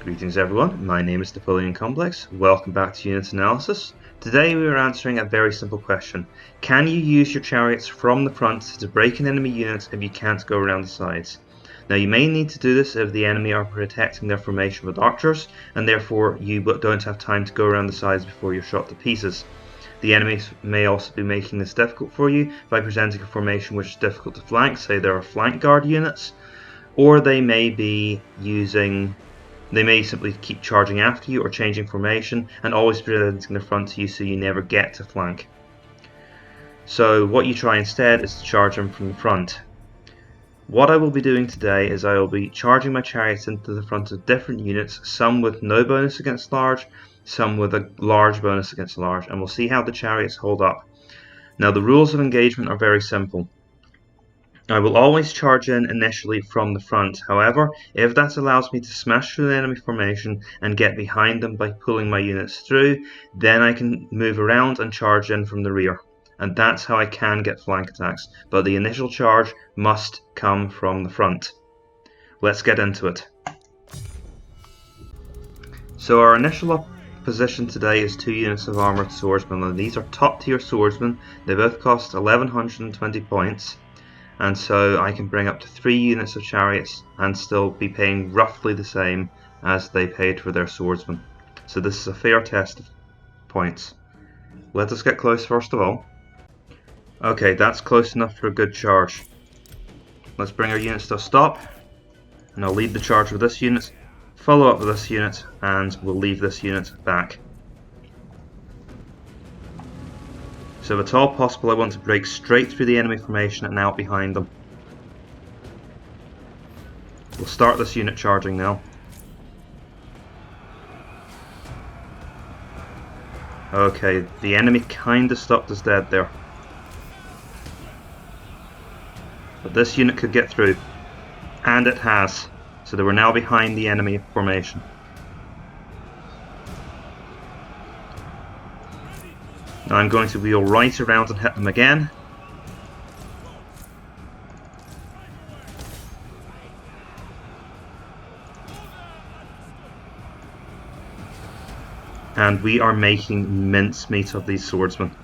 Greetings everyone, my name is Napoleon Complex. Welcome back to Unit Analysis. Today we are answering a very simple question. Can you use your chariots from the front to break an enemy unit if you can't go around the sides? Now you may need to do this if the enemy are protecting their formation with archers, and therefore you don't have time to go around the sides before you're shot to pieces. The enemies may also be making this difficult for you by presenting a formation which is difficult to flank, say there are flank guard units, or they may simply keep charging after you or changing formation and always presenting the front to you so you never get to flank. So what you try instead is to charge them from the front. What I will be doing today is I will be charging my chariots into the front of different units, some with no bonus against large, some with a large bonus against large, and we'll see how the chariots hold up. Now the rules of engagement are very simple. I will always charge in initially from the front. However, if that allows me to smash through the enemy formation and get behind them by pulling my units through, then I can move around and charge in from the rear. And that's how I can get flank attacks, but the initial charge must come from the front. Let's get into it. So our initial position today is 2 units of armoured swordsmen, and these are top tier swordsmen. They both cost 1120 points. And so I can bring up to 3 units of chariots and still be paying roughly the same as they paid for their swordsmen. So this is a fair test of points. Let us get close first of all. Okay, that's close enough for a good charge. Let's bring our units to a stop, and I'll lead the charge with this unit, follow up with this unit, and we'll leave this unit back. So if at all possible, I want to break straight through the enemy formation and out behind them. We'll start this unit charging now. Okay, the enemy kinda stopped us dead there. But this unit could get through. And it has. So they were now behind the enemy formation. Now I'm going to wheel right around and hit them again. And we are making mincemeat of these swordsmen.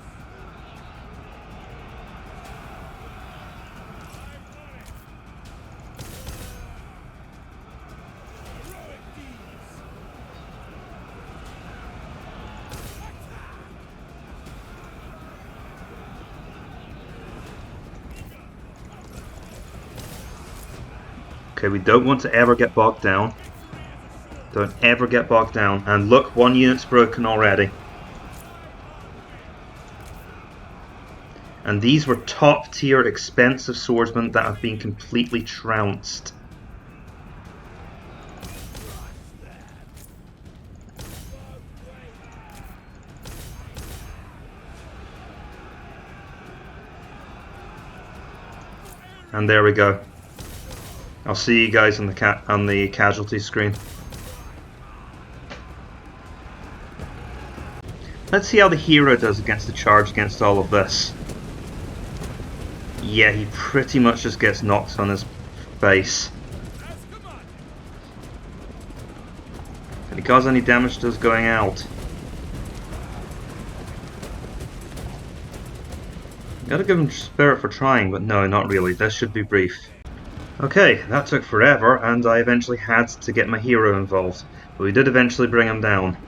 Okay, we don't want to ever get bogged down. Don't ever get bogged down. And look, 1 unit's broken already. And these were top tier expensive swordsmen that have been completely trounced. And there we go. I'll see you guys on the casualty screen. Let's see how the hero does against the charge against all of this. Yeah, he pretty much just gets knocked on his face. Did he cause any damage to us going out? Gotta give him spirit for trying, but no, not really. This should be brief. Okay, that took forever, and I eventually had to get my hero involved, but we did eventually bring him down.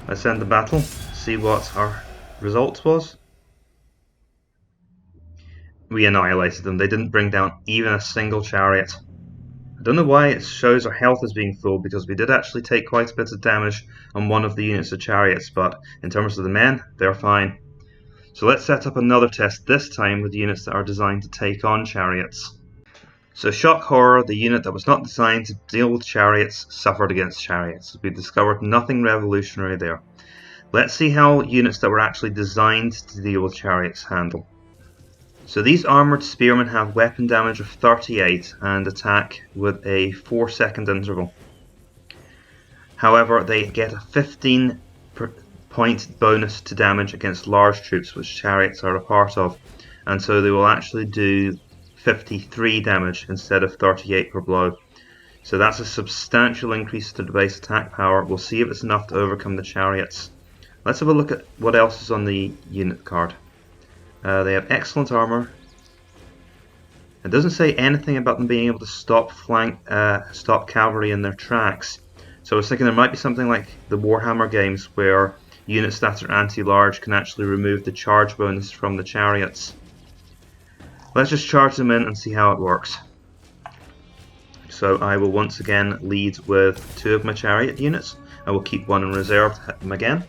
Let's end the battle, see what our result was. We annihilated them. They didn't bring down even a single chariot. I don't know why it shows our health as being full, because we did actually take quite a bit of damage on one of the units of chariots, but in terms of the men, they're fine. So let's set up another test, this time with units that are designed to take on chariots. So shock horror, the unit that was not designed to deal with chariots suffered against chariots. We discovered nothing revolutionary there. Let's see how units that were actually designed to deal with chariots handle. So these armoured spearmen have weapon damage of 38 and attack with a 4-second interval. However, they get a 15 point bonus to damage against large troops, which chariots are a part of, and so they will actually do 53 damage instead of 38 per blow. So that's a substantial increase to the base attack power. We'll see if it's enough to overcome the Chariots. Let's have a look at what else is on the unit card. They have excellent armor. It doesn't say anything about them being able to stop cavalry in their tracks. So I was thinking there might be something like the Warhammer games where units that are anti-large can actually remove the charge bonus from the Chariots. Let's just charge them in and see how it works. So I will once again lead with 2 of my chariot units. I will keep 1 in reserve to hit them again.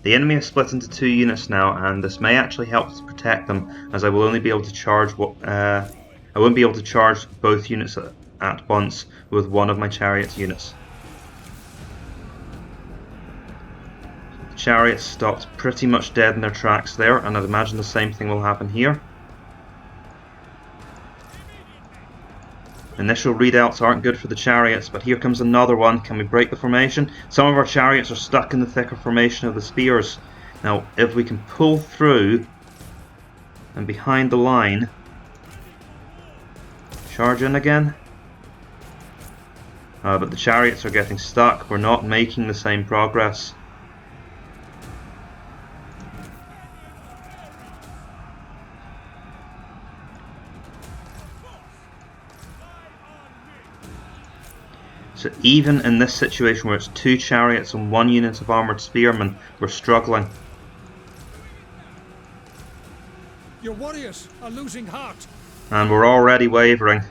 The enemy is split into 2 units now, and this may actually help to protect them, as I will only be able to charge I won't be able to charge both units at once with 1 of my chariot units. The chariots stopped pretty much dead in their tracks there, and I'd imagine the same thing will happen here. Initial readouts aren't good for the chariots, but here comes another one. Can we break the formation? Some of our chariots are stuck in the thicker formation of the spears. Now, if we can pull through and behind the line, charge in again. But the chariots are getting stuck. We're not making the same progress. So even in this situation where it's 2 chariots and 1 unit of armoured spearmen, we're struggling. Your warriors are losing heart. And we're already wavering.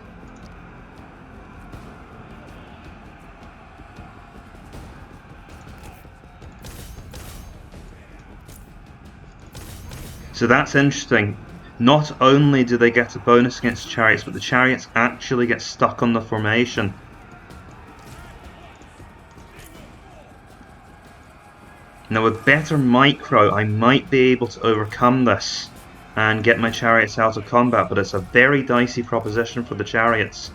So that's interesting. Not only do they get a bonus against chariots, but the chariots actually get stuck on the formation. Now with better micro, I might be able to overcome this and get my chariots out of combat, but it's a very dicey proposition for the chariots.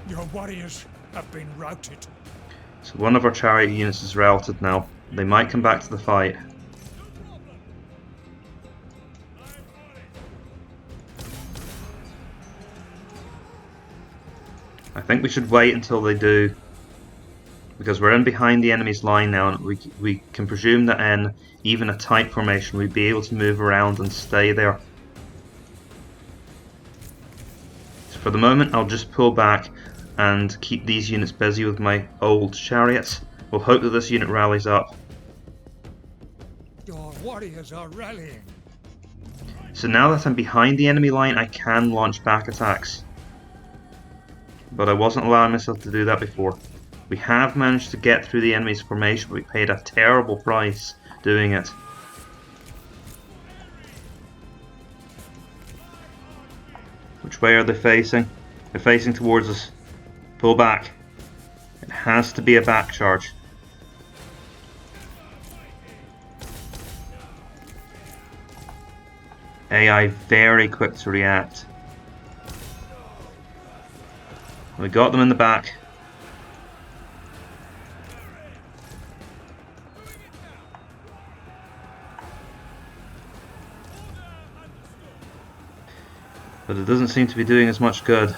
Your warriors have been routed. So one of our chariot units is routed now. They might come back to the fight. I think we should wait until they do, because we're in behind the enemy's line now, and we can presume that in even a tight formation we'd be able to move around and stay there. So for the moment I'll just pull back and keep these units busy with my old chariots. We'll hope that this unit rallies up. Your warriors are rallying. So now that I'm behind the enemy line, I can launch back attacks. But I wasn't allowing myself to do that before. We have managed to get through the enemy's formation, but we paid a terrible price doing it. Which way are they facing? They're facing towards us. Pull back. It has to be a back charge. AI very quick to react. We got them in the back. But it doesn't seem to be doing as much good.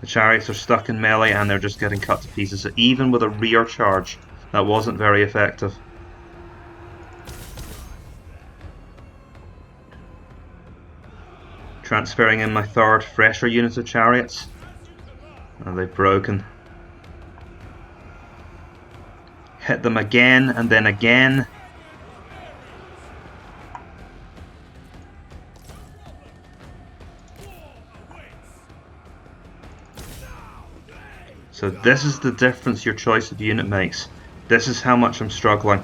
The chariots are stuck in melee and they're just getting cut to pieces. So even with a rear charge, that wasn't very effective. Transferring in my 3rd, fresher unit of chariots. And they've broken. Hit them again and then again. So this is the difference your choice of unit makes. This is how much I'm struggling.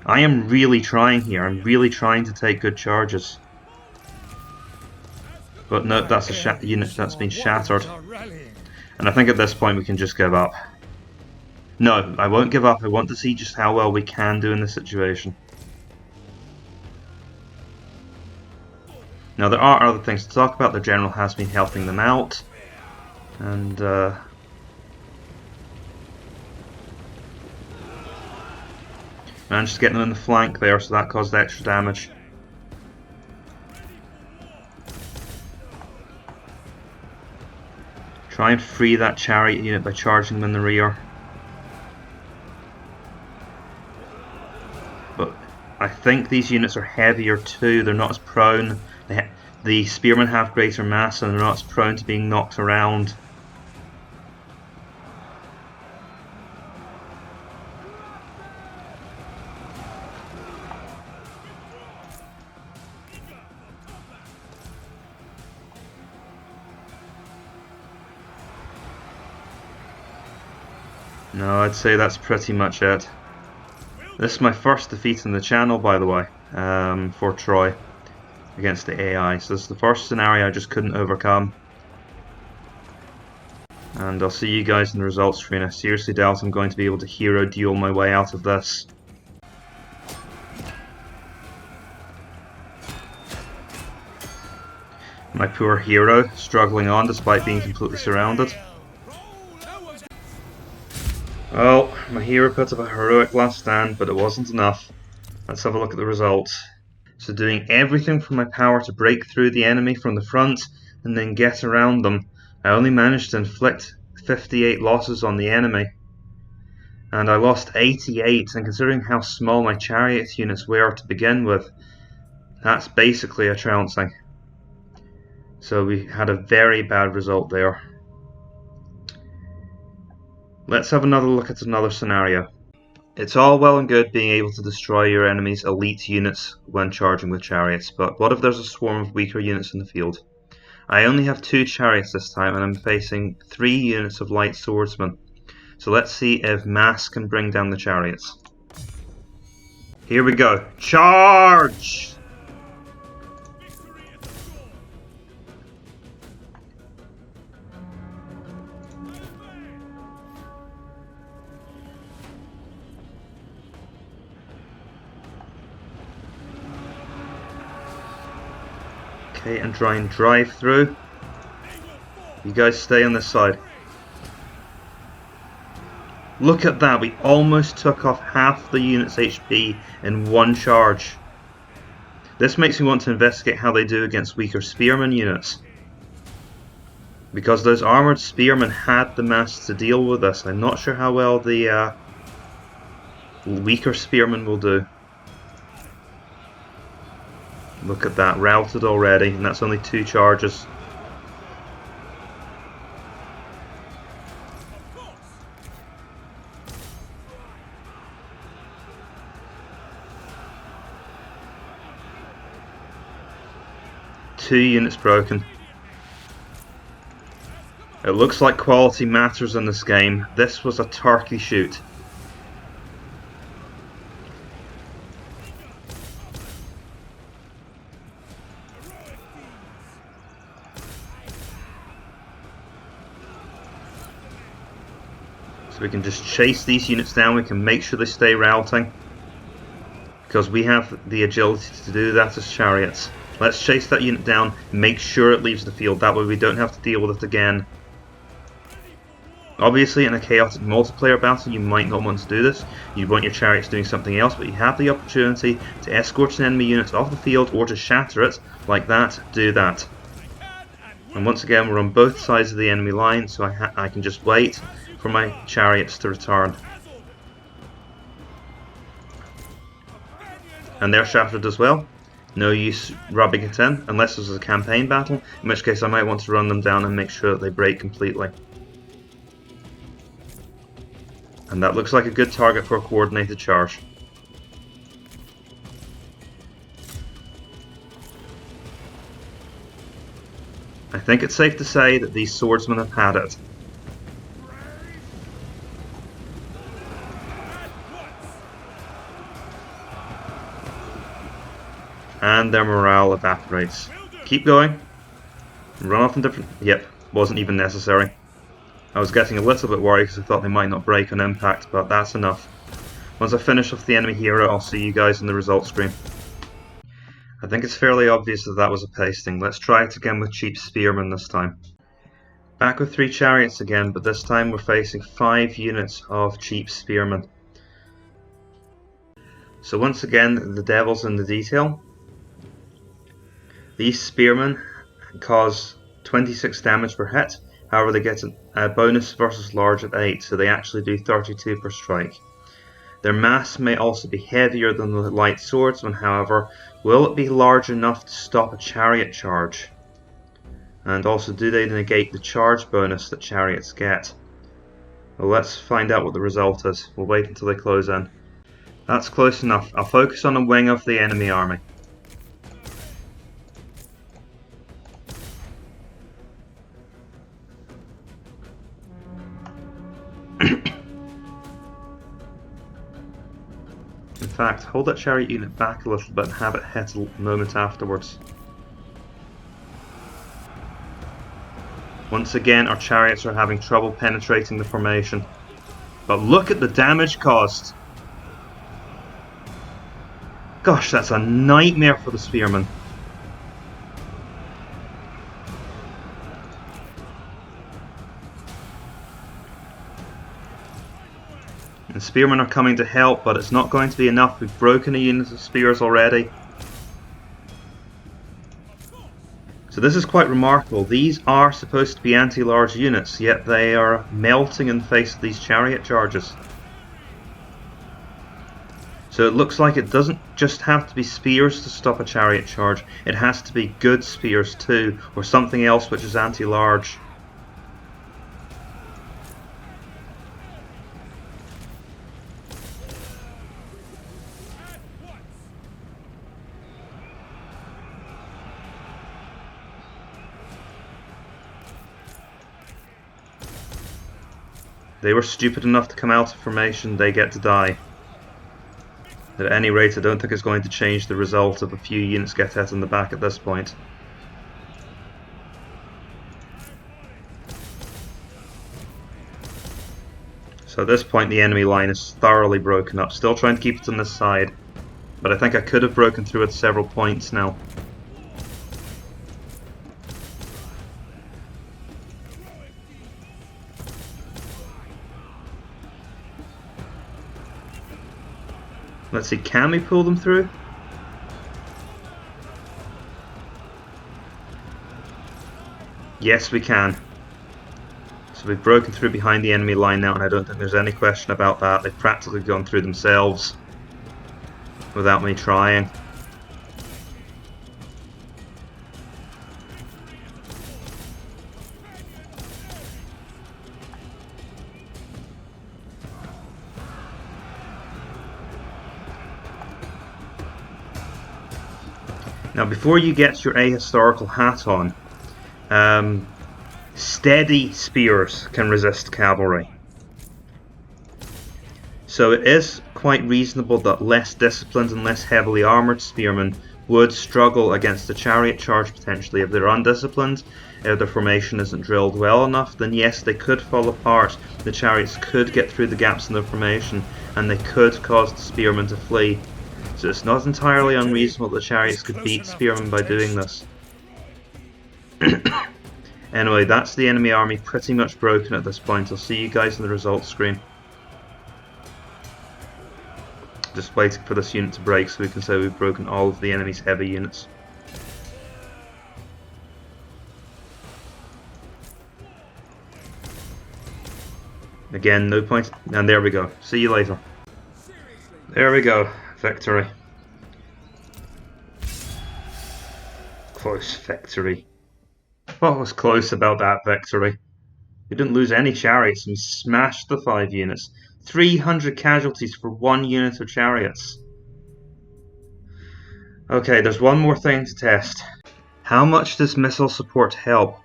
I am really trying here. I'm really trying to take good charges. But no, that's a unit that's been shattered. And I think at this point we can just give up. No, I won't give up. I want to see just how well we can do in this situation. Now there are other things to talk about. The general has been helping them out, and managed to get them in the flank there, so that caused extra damage. Try and free that chariot unit by charging them in the rear. But I think these units are heavier too, they're not as prone. The spearmen have greater mass and they're not as prone to being knocked around. No, I'd say that's pretty much it. This is my first defeat in the channel, by the way, for Troy against the AI. So this is the first scenario I just couldn't overcome. And I'll see you guys in the results screen. I seriously doubt I'm going to be able to hero duel my way out of this. My poor hero, struggling on despite being completely surrounded. Well, my hero put up a heroic last stand, but it wasn't enough. Let's have a look at the results. So doing everything from my power to break through the enemy from the front and then get around them, I only managed to inflict 58 losses on the enemy. And I lost 88, and considering how small my Chariots units were to begin with, that's basically a trouncing. So we had a very bad result there. Let's have another look at another scenario. It's all well and good being able to destroy your enemy's elite units when charging with chariots, but what if there's a swarm of weaker units in the field? I only have 2 chariots this time and I'm facing 3 units of light swordsmen. So let's see if mass can bring down the chariots. Here we go. Charge! Okay, and try and drive through. You guys stay on this side. Look at that, we almost took off half the unit's HP in one charge. This makes me want to investigate how they do against weaker spearmen units. Because those armoured spearmen had the mass to deal with this. I'm not sure how well the weaker spearmen will do. Look at that, routed already, and that's only 2 charges. Two units broken. It looks like quality matters in this game. This was a turkey shoot. So we can just chase these units down, we can make sure they stay routing. Because we have the agility to do that as chariots. Let's chase that unit down, make sure it leaves the field, that way we don't have to deal with it again. Obviously in a chaotic multiplayer battle you might not want to do this, you want your chariots doing something else, but you have the opportunity to escort an enemy unit off the field or to shatter it, like that, do that. And once again we're on both sides of the enemy line, so I can just wait for my chariots to return. And they're shattered as well. No use rubbing it in, unless this is a campaign battle, in which case I might want to run them down and make sure that they break completely. And that looks like a good target for a coordinated charge. I think it's safe to say that these swordsmen have had it. And their morale evaporates. Keep going. Run off in different... Yep, wasn't even necessary. I was getting a little bit worried because I thought they might not break on impact, but that's enough. Once I finish off the enemy hero, I'll see you guys in the results screen. I think it's fairly obvious that that was a pasting. Let's try it again with cheap Spearmen this time. Back with 3 Chariots again, but this time we're facing 5 units of cheap Spearmen. So once again, the devil's in the detail. These Spearmen cause 26 damage per hit, however they get a bonus versus large at 8, so they actually do 32 per strike. Their mass may also be heavier than the light swordsman, however, will it be large enough to stop a chariot charge? And also, do they negate the charge bonus that chariots get? Well, let's find out what the result is. We'll wait until they close in. That's close enough. I'll focus on a wing of the enemy army. In fact, hold that chariot unit back a little bit and have it hit a moment afterwards. Once again, our chariots are having trouble penetrating the formation. But look at the damage caused! Gosh, that's a nightmare for the Spearmen. The Spearmen are coming to help, but it's not going to be enough. We've broken a unit of spears already. So this is quite remarkable. These are supposed to be anti-large units, yet they are melting in the face of these chariot charges. So it looks like it doesn't just have to be spears to stop a chariot charge, it has to be good spears too, or something else which is anti-large. They were stupid enough to come out of formation, they get to die. At any rate, I don't think it's going to change the result if a few units get hit in the back at this point. So at this point the enemy line is thoroughly broken up, still trying to keep it on this side. But I think I could have broken through at several points now. Let's see, can we pull them through? Yes, we can. So we've broken through behind the enemy line now, and I don't think there's any question about that. They've practically gone through themselves without me trying. Now, before you get your ahistorical hat on, steady spears can resist cavalry. So it is quite reasonable that less disciplined and less heavily armoured spearmen would struggle against a chariot charge potentially. If they're undisciplined, if their formation isn't drilled well enough, then yes, they could fall apart. The chariots could get through the gaps in their formation, and they could cause the spearmen to flee. So it's not entirely unreasonable that chariots could beat spearmen by doing this. Anyway, that's the enemy army pretty much broken at this point. I'll see you guys in the results screen. Just waiting for this unit to break so we can say we've broken all of the enemy's heavy units. Again, no point. And there we go. See you later. There we go. Victory. Close victory. What was close about that victory? We didn't lose any chariots and we smashed the 5 units. 300 casualties for 1 unit of chariots. Okay, there's one more thing to test. How much does missile support help?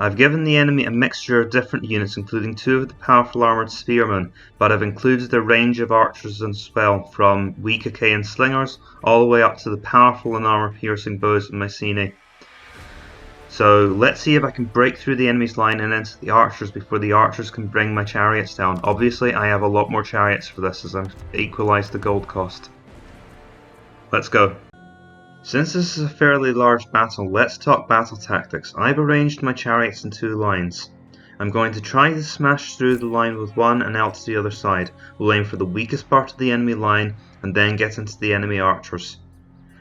I've given the enemy a mixture of different units, including 2 of the powerful armoured spearmen, but I've included a range of archers as well, from weak Achaean slingers all the way up to the powerful and armour-piercing bows of Mycenae. So let's see if I can break through the enemy's line and into the archers before the archers can bring my chariots down. Obviously I have a lot more chariots for this as I've equalised the gold cost. Let's go. Since this is a fairly large battle, let's talk battle tactics. I've arranged my chariots in 2 lines. I'm going to try to smash through the line with one and out to the other side. We'll aim for the weakest part of the enemy line and then get into the enemy archers.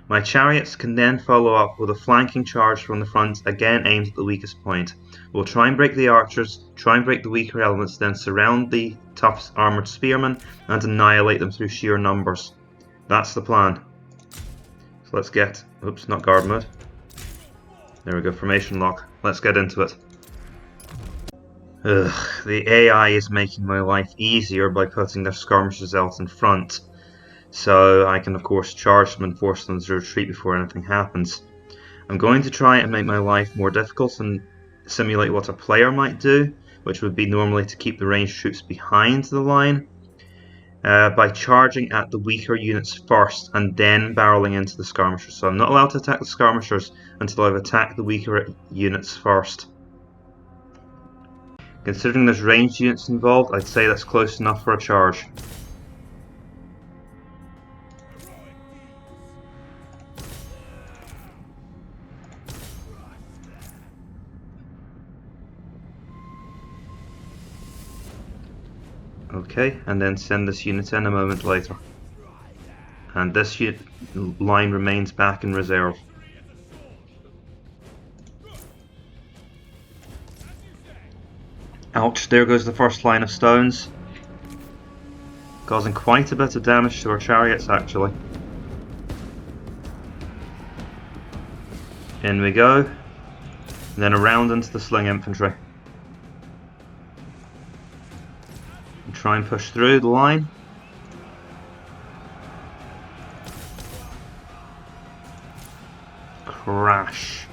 My chariots can then follow up with a flanking charge from the front, again aimed at the weakest point. We'll try and break the archers, try and break the weaker elements, then surround the tough armoured spearmen and annihilate them through sheer numbers. That's the plan. So let's get... oops, not guard mode. There we go, formation lock. Let's get into it. Ugh, the AI is making my life easier by putting their skirmishers out in front. So I can of course charge them and force them to retreat before anything happens. I'm going to try and make my life more difficult and simulate what a player might do, which would be normally to keep the ranged troops behind the line. By charging at the weaker units first and then barreling into the skirmishers. So I'm not allowed to attack the skirmishers until I've attacked the weaker units first. Considering there's ranged units involved, I'd say that's close enough for a charge. Okay, and then send this unit in a moment later. And this line remains back in reserve. Ouch, there goes the first line of stones. Causing quite a bit of damage to our chariots actually. In we go. And then around into the sling infantry. Try and push through the line. Crash.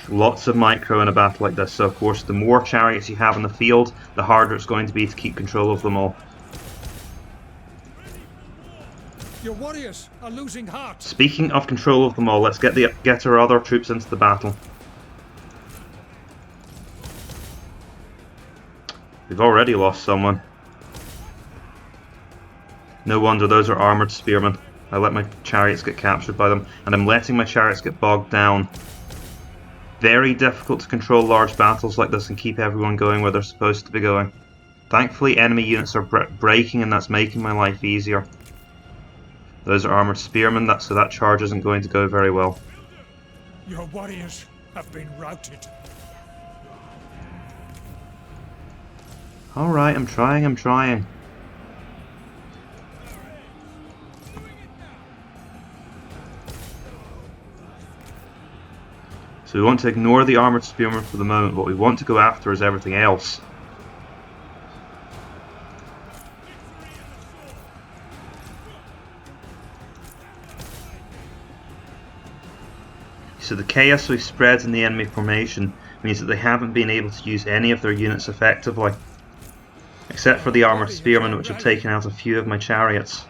Lots of micro in a battle like this, so of course the more chariots you have in the field, the harder it's going to be to keep control of them all. Your warriors are losing heart. Speaking of control of them all, let's get our other troops into the battle. We've already lost someone. No wonder, those are armoured spearmen. I let my chariots get captured by them, and I'm letting my chariots get bogged down. Very difficult to control large battles like this and keep everyone going where they're supposed to be going. Thankfully enemy units are breaking, and that's making my life easier. Those are armoured spearmen, so that charge isn't going to go very well. Your warriors have been routed. Alright, I'm trying. So we want to ignore the armoured spearmen for the moment. What we want to go after is everything else. So the chaos we've spread in the enemy formation means that they haven't been able to use any of their units effectively. Except for the armoured spearmen, which have taken out a few of my chariots.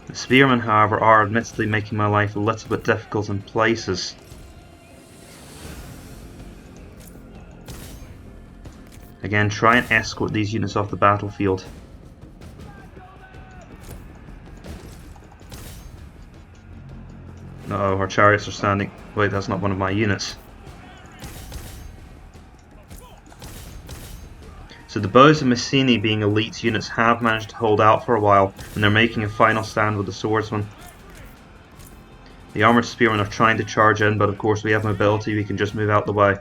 The spearmen, however, are admittedly making my life a little bit difficult in places. Again, try and escort these units off the battlefield. Uh-oh, our chariots are standing... Wait, that's not one of my units. So the bows of Messini, being elite units, have managed to hold out for a while, and they're making a final stand with the swordsmen. The armoured spearmen are trying to charge in, but of course we have mobility, we can just move out the way.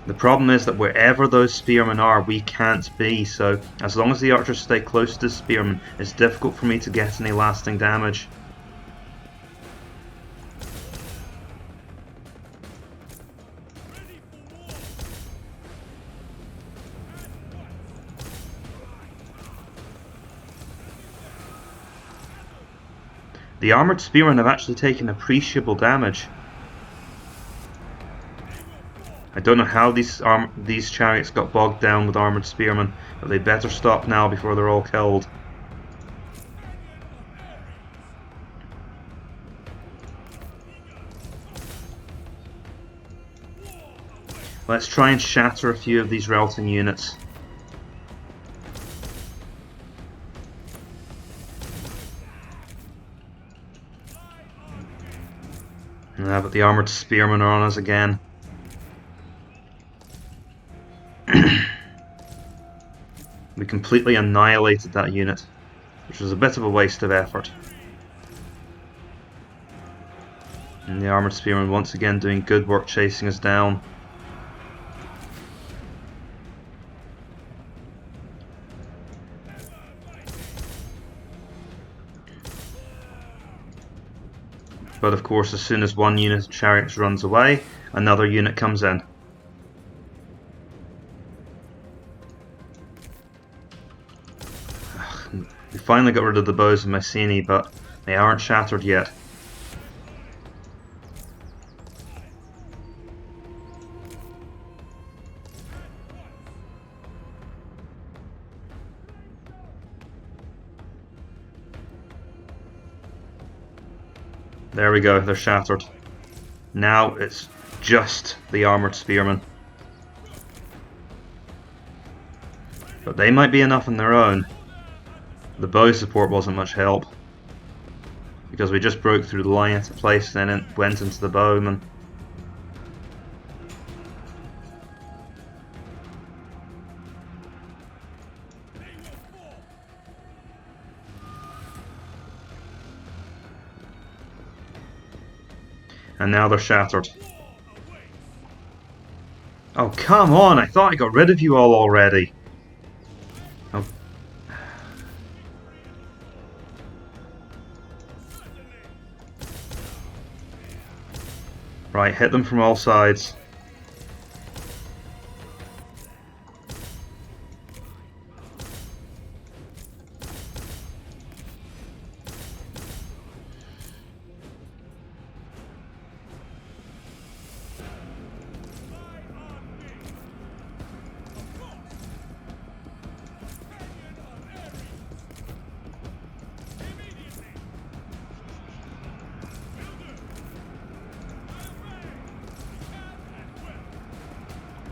The problem is that wherever those spearmen are, we can't be, so as long as the archers stay close to the spearmen, it's difficult for me to get any lasting damage. The armoured spearmen have actually taken appreciable damage. I don't know how these chariots got bogged down with armoured spearmen, but they'd better stop now before they're all killed. Let's try and shatter a few of these routing units. But the armoured spearmen are on us again. We completely annihilated that unit, which was a bit of a waste of effort. And the armoured spearmen once again doing good work chasing us down. But of course, as soon as one unit of chariots runs away, another unit comes in. We finally got rid of the bows of Mycenae, but they aren't shattered yet. There we go, they're shattered. Now it's just the armoured spearmen. But they might be enough on their own. The bow support wasn't much help, because we just broke through the line into place, then it went into the bowmen. And now they're shattered. Oh, come on! I thought I got rid of you all already. Oh. Right, hit them from all sides.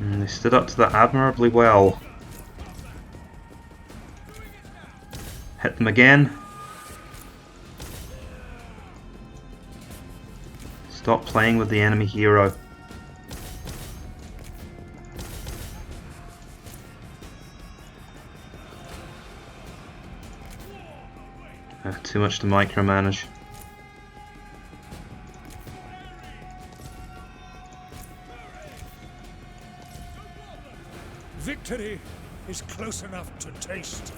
They stood up to that admirably well. Hit them again. Stop playing with the enemy hero. Too much to micromanage. Victory is close enough to taste.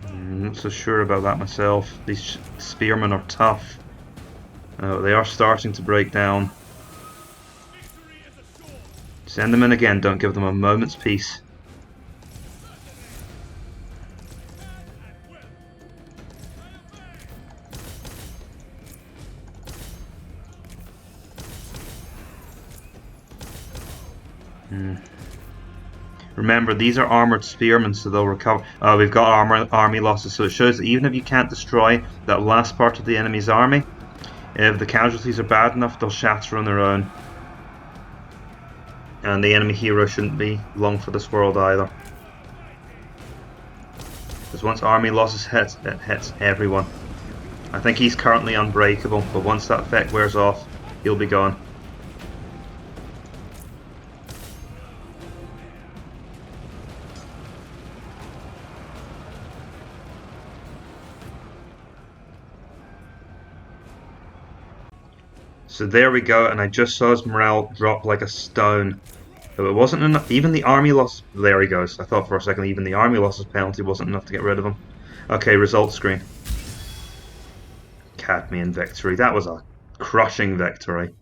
I'm not so sure about that myself. These spearmen are tough. They are starting to break down. Send them in again, don't give them a moment's peace. Remember, these are armoured spearmen, so they'll recover. We've got army losses, so it shows that even if you can't destroy that last part of the enemy's army, if the casualties are bad enough, they'll shatter on their own. And the enemy hero shouldn't be long for this world either. Because once army losses hit, it hits everyone. I think he's currently unbreakable, but once that effect wears off, he'll be gone. So there we go, and I just saw his morale drop like a stone. So it wasn't enough, even the army loss, there he goes. I thought for a second even the army losses penalty wasn't enough to get rid of him. Okay, results screen. Cadmean victory, that was a crushing victory.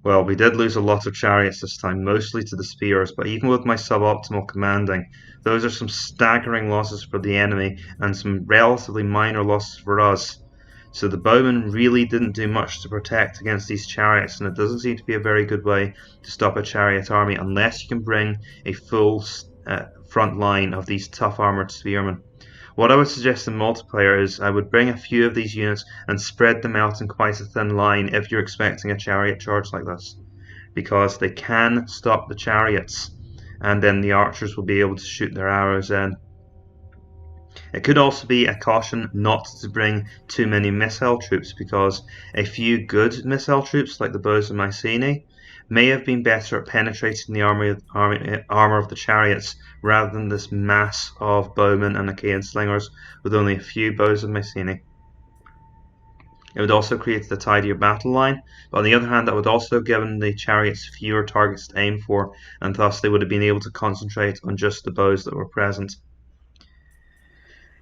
Well, we did lose a lot of chariots this time, mostly to the spears, but even with my suboptimal commanding, those are some staggering losses for the enemy, and some relatively minor losses for us. So the bowmen really didn't do much to protect against these chariots, and it doesn't seem to be a very good way to stop a chariot army unless you can bring a full front line of these tough armoured spearmen. What I would suggest in multiplayer is I would bring a few of these units and spread them out in quite a thin line if you're expecting a chariot charge like this, because they can stop the chariots, and then the archers will be able to shoot their arrows in. It could also be a caution not to bring too many missile troops, because a few good missile troops like the bows of Mycenae may have been better at penetrating the armour of the chariots rather than this mass of bowmen and Achaean slingers with only a few bows of Mycenae. It would also create a tidier battle line, but on the other hand that would also have given the chariots fewer targets to aim for, and thus they would have been able to concentrate on just the bows that were present.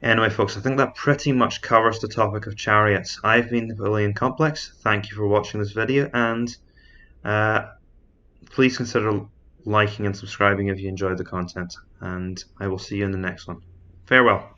Anyway folks, I think that pretty much covers the topic of chariots. I've been Napoleon Complex, thank you for watching this video, and please consider liking and subscribing if you enjoyed the content, and I will see you in the next one. Farewell.